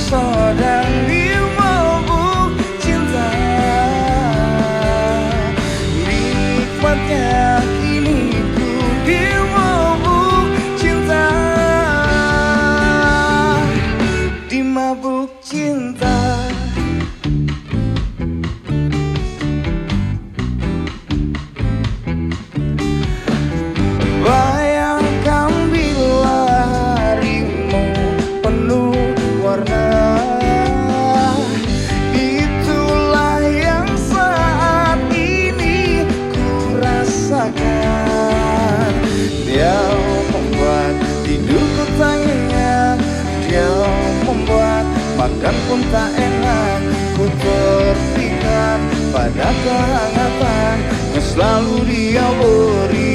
sedang dimabuk cinta. Nikmatnya kini ku dimabuk cinta, dimabuk cinta. Bayangkan bila harimu penuh warna, itulah yang saat ini ku rasakan. Dia membuat tidurku tak nyenyak, dia membuat makan pun tak enak. Ku terpikat pada kehangatan yang selalu dia beri.